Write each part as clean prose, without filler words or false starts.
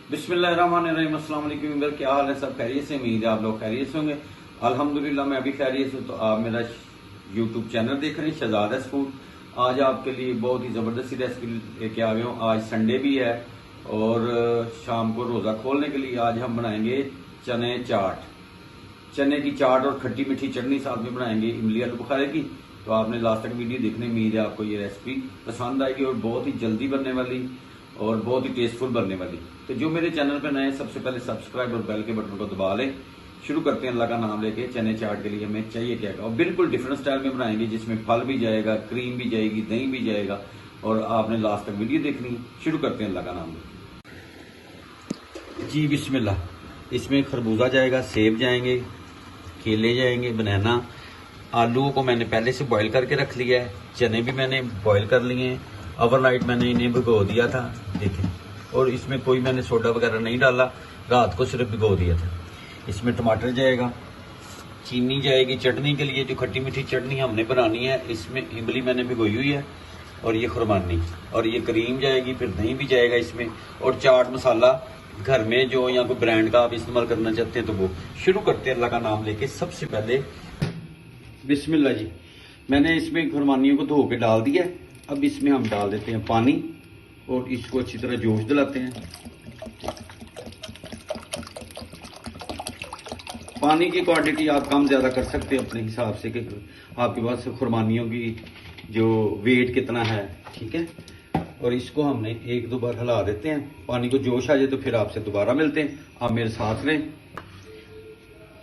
बिस्मिल्लाहिर्रहमानिर्रहीम। अस्सलाम वालेकुम। क्या हाल है? सब खैरियत से? उम्मीद है आप लोग खैरियत से होंगे। अल्हम्दुलिल्लाह मैं भी खैरियत से। तो आप मेरा यूट्यूब चैनल देख रहे हैं शहजादा फूड। आज आपके लिए बहुत ही ज़बरदस्त रेसिपी लेके आ गए हूँ। आज संडे भी है और शाम को रोज़ा खोलने के लिए आज हम बनाएंगे चने चाट। चने की चाट और खट्टी मीठी चटनी साथ में बनाएंगे इमली आलू बुखारे की। तो आपने लास्ट तक वीडियो देखने, उम्मीद है आपको ये रेसिपी पसंद आएगी और बहुत ही जल्दी बनने वाली और बहुत ही टेस्टफुल बनने वाली। तो जो मेरे चैनल पर नए, सबसे पहले सब्सक्राइब और बेल के बटन को दबा लें। शुरू करते हैं अल्लाह का नाम लेके। चने चाट के लिए हमें चाहिए क्या और बिल्कुल डिफरेंट स्टाइल में बनाएंगे, जिसमें फल भी जाएगा, क्रीम भी जाएगी, दही भी जाएगा और आपने लास्ट तक वीडियो देखनी है। शुरू करते हैं अल्लाह का नाम लेके। जी बिस्मिल्लाह। इसमें खरबूजा जाएगा, सेब जाएंगे, केले जाएंगे, बनाना। आलूओं को मैंने पहले से बॉईल करके रख लिया है। चने भी मैंने बॉईल कर लिए हैं। ओवरनाइट मैंने इन्हें भिगो दिया था, देखें। और इसमें कोई मैंने सोडा वगैरह नहीं डाला, रात को सिर्फ भिगो दिया था। इसमें टमाटर जाएगा, चीनी जाएगी चटनी के लिए, जो खट्टी मीठी चटनी हमने बनानी है। इसमें इमली मैंने भिगोई हुई है और ये खुरमानी और ये क्रीम जाएगी, फिर दही भी जाएगा इसमें। और चाट मसाला घर में जो या कोई ब्रांड का आप इस्तेमाल करना चाहते हैं तो वो। शुरू करते हैं अल्लाह का नाम लेके। सबसे पहले बिस्मिल्लाह जी। मैंने इसमें खुरमानियों को धो के डाल दिया है। अब इसमें हम डाल देते हैं पानी और इसको अच्छी तरह जोश दिलाते हैं। पानी की क्वांटिटी आप कम ज्यादा कर सकते हैं अपने हिसाब से कि आपके पास खुरमानियों की जो वेट कितना है, ठीक है। और इसको हमने एक दो बार हिला देते हैं। पानी को जोश आ जाए तो फिर आपसे दोबारा मिलते हैं। आप मेरे साथ रहें।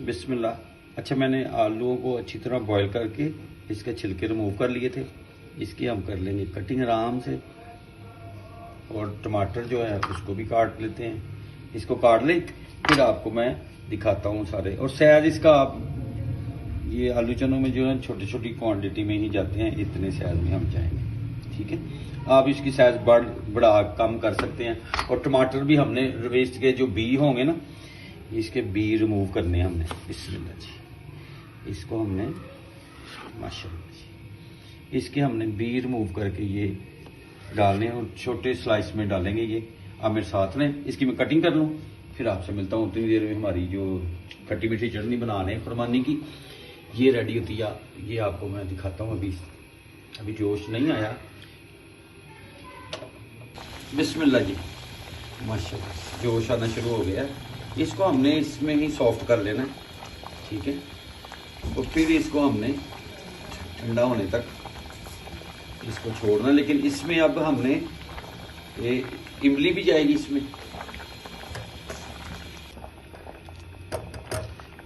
बिस्मिल्लाह। अच्छा, मैंने आलूओं को अच्छी तरह बॉईल करके इसके छिलके रिमूव कर लिए थे। इसकी हम कर लेंगे कटिंग आराम से। और टमाटर जो है उसको भी काट लेते हैं। इसको काट लें, फिर आपको मैं दिखाता हूँ सारे। और साइज इसका आप ये आलू चनों में जो है छोटी छोटी क्वांटिटी में ही जाते हैं, इतने साइज में हम जाएंगे, ठीक है। आप इसकी साइज बढ़ा कम कर सकते हैं। और टमाटर भी हमने वेस्ट के जो बी होंगे ना, इसके बी रिमूव करने हैं हमने। बिस्मिल्लाह जी। इसको हमने माशाल्लाह जी, इसके हमने बी रिमूव करके ये डालने और छोटे स्लाइस में डालेंगे ये। आप मेरे साथ में इसकी मैं कटिंग कर लूँ, फिर आपसे मिलता हूँ। उतनी देर में हमारी जो खट्टी मीठी चटनी बना रहे हैं खुरमानी की, ये रेडी होती है। ये आपको मैं दिखाता हूँ। अभी जोश नहीं आया। बिस्मिल्लाह जी, माशाल्लाह जोश आना शुरू हो गया। इसको हमने इसमें ही सॉफ्ट कर लेना है, ठीक है। और फिर इसको हमने ठंडा होने तक इसको छोड़ना। लेकिन इसमें अब हमने इमली भी जाएगी इसमें।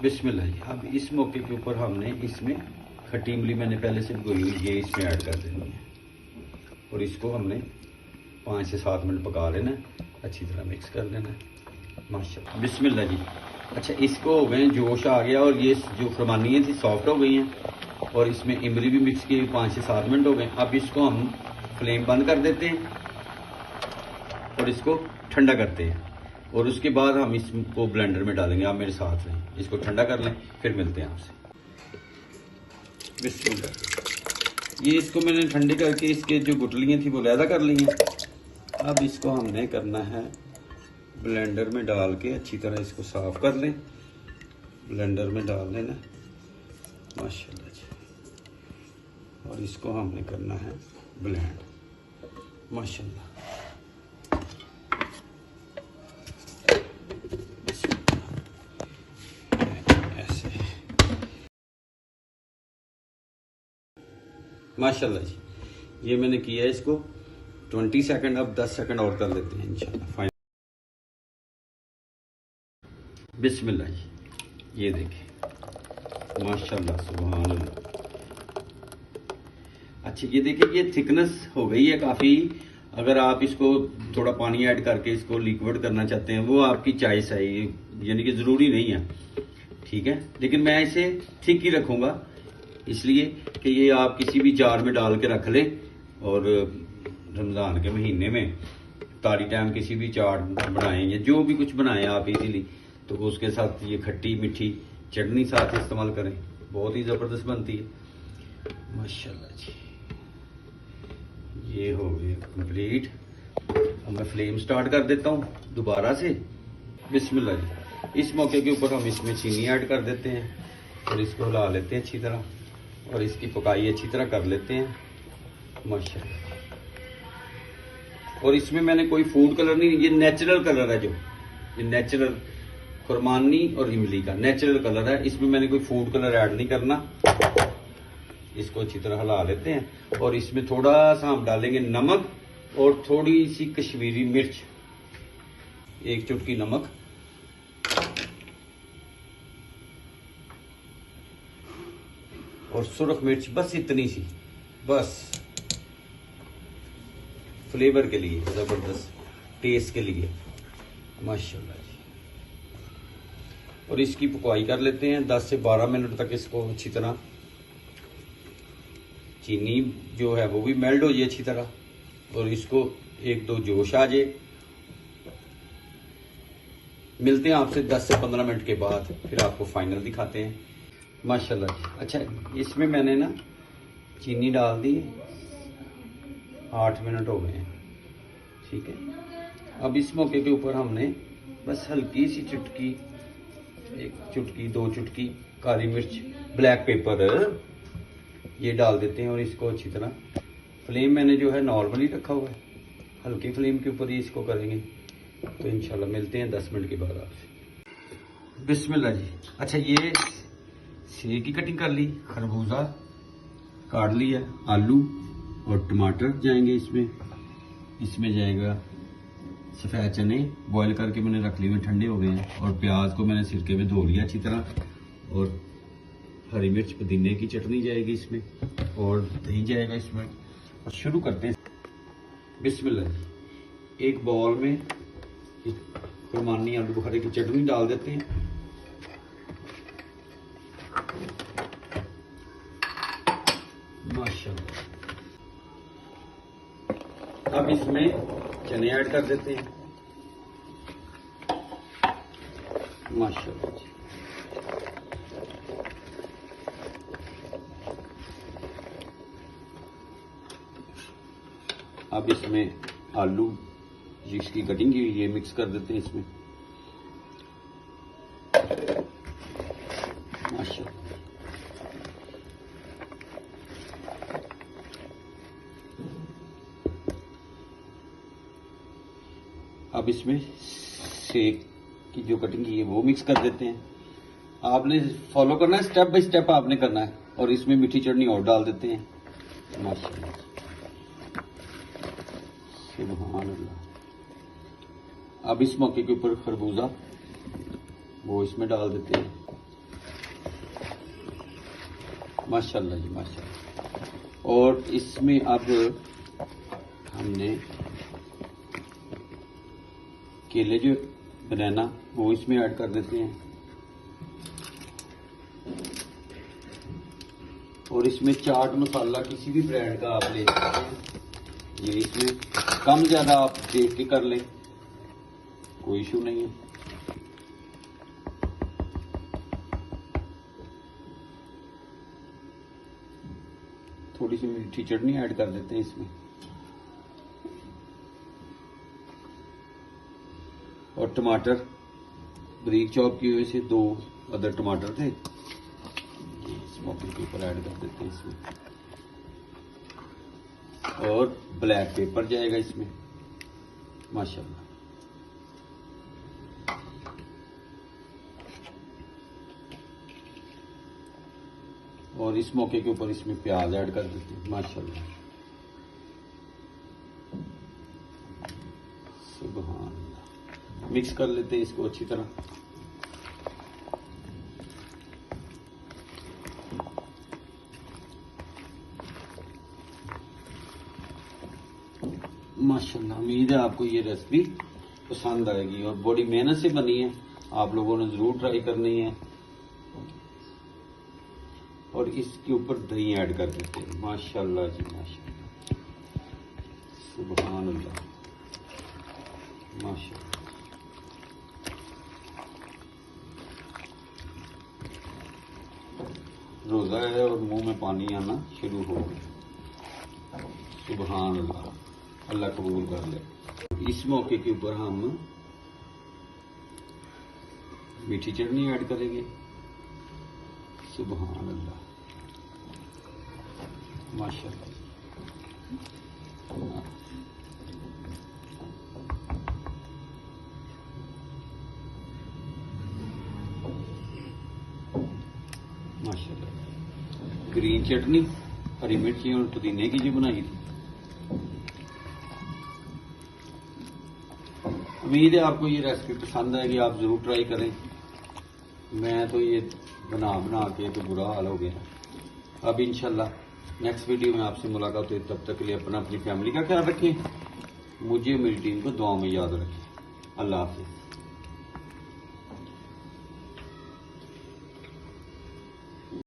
बिस्मिल्लाह जी। अब इस मौके के ऊपर हमने इसमें खट्टी इमली मैंने पहले से भिगोई हुई, ये इसमें ऐड कर देनी है। और इसको हमने 5 से 7 मिनट पका लेना है, अच्छी तरह मिक्स कर लेना है। माशाल्लाह। बिस्मिल्लाह जी। अच्छा, इसको हो गए, जोश आ गया और ये जो खुरमानियाँ थी सॉफ्ट हो गई हैं और इसमें इमली भी मिक्स की 5 से 7 मिनट हो गए। अब इसको हम फ्लेम बंद कर देते हैं और इसको ठंडा करते हैं। और उसके बाद हम इसको ब्लेंडर में डालेंगे। आप मेरे साथ रहें, इसको ठंडा कर लें, फिर मिलते हैं आपसे। बिस्मिल्लाह। ये इसको मैंने ठंडी करके इसके जो गुठलियाँ थी वो लैदा कर ली हैं। अब इसको हमने करना है ब्लेंडर में डाल के अच्छी तरह इसको साफ कर लें। ब्लेंडर में डाल लेना माशाल्लाह जी। और इसको हमने करना है ब्लेंड माशाल्लाह। ऐसे माशाल्लाह जी। ये मैंने किया है इसको 20 सेकंड। अब 10 सेकंड और कर लेते हैं इंशाल्लाह। फाइन। बिस्मिल्लाह जी। ये देखें माशाल्लाह, सुभान अल्लाह। अच्छा, ये देखिए ये थिकनेस हो गई है काफ़ी। अगर आप इसको थोड़ा पानी ऐड करके इसको लिक्विड करना चाहते हैं, वो आपकी चॉइस है, ये यानी कि ज़रूरी नहीं है, ठीक है। लेकिन मैं इसे थिक ही रखूँगा, इसलिए कि ये आप किसी भी जार में डाल के रख लें। और रमज़ान के महीने में तारी टाइम किसी भी चाट बनाएं या जो भी कुछ बनाएं आप इजीली, तो उसके साथ ये खट्टी मीठी चटनी साथ इस्तेमाल करें, बहुत ही ज़बरदस्त बनती है माशाल्लाह जी। ये हो गया कंप्लीट। अब मैं फ्लेम स्टार्ट कर देता हूँ दोबारा से। बिस्मिल्लाह जी। इस मौके के ऊपर हम इसमें चीनी ऐड कर देते हैं और इसको हिला लेते हैं अच्छी तरह, और इसकी पकाई अच्छी तरह कर लेते हैं माशाल्लाह। और इसमें मैंने कोई फूड कलर नहीं, ये नेचुरल कलर है, जो ये नेचुरल खुरमानी और इमली का नेचुरल कलर है, इसमें मैंने कोई फूड कलर ऐड नहीं करना। इसको अच्छी तरह हिला लेते हैं और इसमें थोड़ा सा हम डालेंगे नमक और थोड़ी सी कश्मीरी मिर्च, 1 चुटकी नमक, और सुरख मिर्च, बस इतनी सी, बस फ्लेवर के लिए, जबरदस्त टेस्ट के लिए माशाल्लाह जी। और इसकी पकाई कर लेते हैं 10 से 12 मिनट तक। इसको अच्छी तरह चीनी जो है वो भी मेल्ट हो जाए अच्छी तरह, और इसको 1-2 जोश आ जाए। मिलते हैं आपसे 10 से 15 मिनट के बाद, फिर आपको फाइनल दिखाते हैं माशाल्लाह जी। अच्छा, इसमें मैंने ना चीनी डाल दी, 8 मिनट हो गए हैं, ठीक है। अब इस मौके के ऊपर हमने बस हल्की सी चुटकी, 1 चुटकी 2 चुटकी काली मिर्च, ब्लैक पेपर, ये डाल देते हैं और इसको अच्छी तरह, फ्लेम मैंने जो है नॉर्मली रखा हुआ है, हल्की फ्लेम के ऊपर ही इसको करेंगे। तो इंशाल्लाह मिलते हैं 10 मिनट के बाद आपसे। बिस्मिल्लाह जी। अच्छा, ये सेब की कटिंग कर ली, खरबूजा काट लिया, आलू और टमाटर जाएंगे इसमें। इसमें जाएगा सफ़ेद चने बॉईल करके मैंने रख लिए हुए, ठंडे हो गए हैं, और प्याज को मैंने सिरके में धो लिया अच्छी तरह, और हरी मिर्च पुदीने की चटनी जाएगी इसमें, और दही जाएगा इसमें। और शुरू करते हैं। बिस्मिल्लाह। एक बाउल में खुरमानी आलू बुखारे की चटनी डाल देते हैं, माशाल्लाह। अब इसमें चने ऐड कर देते हैं माशाल्लाह। अब इसमें आलू जिसकी कटिंग की ये मिक्स कर देते हैं इसमें माशाल्लाह। अब इसमें सेब की जो कटिंग की है वो मिक्स कर देते हैं। आपने फॉलो करना है, स्टेप बाय स्टेप आपने करना है। और इसमें मीठी चटनी और डाल देते हैं माशाल्लाह, सुभान अल्लाह। अब इस मौके के ऊपर खरबूजा वो इसमें डाल देते हैं माशाल्लाह जी माशाल्लाह। और इसमें अब हमने केले जो बनाना वो इसमें ऐड कर देते हैं, और इसमें चाट मसाला किसी भी ब्रांड का आप ले सकते हैं, ये इसमें कम ज्यादा आप देख के कर लें, कोई इशू नहीं है। थोड़ी सी मीठी चटनी ऐड कर देते हैं इसमें, और टमाटर बारीक चॉप किए हुए से 2 अदर टमाटर थे, इस मौके के ऊपर ऐड कर देते हैं इसमें, और ब्लैक पेपर जाएगा इसमें माशाल्लाह। और इस मौके के ऊपर इसमें प्याज ऐड कर देते हैं माशाल्लाह, सुभान अल्लाह। मिक्स कर लेते हैं इसको अच्छी तरह, माशाल्लाह। उम्मीद है आपको ये रेसिपी पसंद आएगी, और बड़ी मेहनत से बनी है, आप लोगों ने जरूर ट्राई करनी है। और इसके ऊपर दही ऐड कर देते हैं माशाल्लाह जी माशाल्लाह, सुभान अल्लाह माशाल्लाह। रोजा है और मुंह में पानी आना शुरू हो गया, सुभान अल्लाह। अल्लाह कबूल कर ले। इस मौके के ऊपर हम मीठी चटनी ऐड करेंगे। सुभान अल्लाह, माशाल्लाह। माशाल्लाह, ग्रीन चटनी हरी मिर्ची और पुदीने की जो बनाई थी। उम्मीद है आपको ये रेसिपी पसंद आएगी, आप जरूर ट्राई करें। मैं तो ये बना के तो बुरा हाल हो गया। अब इंशाल्लाह नेक्स्ट वीडियो में आपसे मुलाकात हुई, तब तक के लिए अपनी फैमिली का ख्याल रखें, मुझे मेरी टीम को दुआ में याद रखें। अल्लाह हाफिज।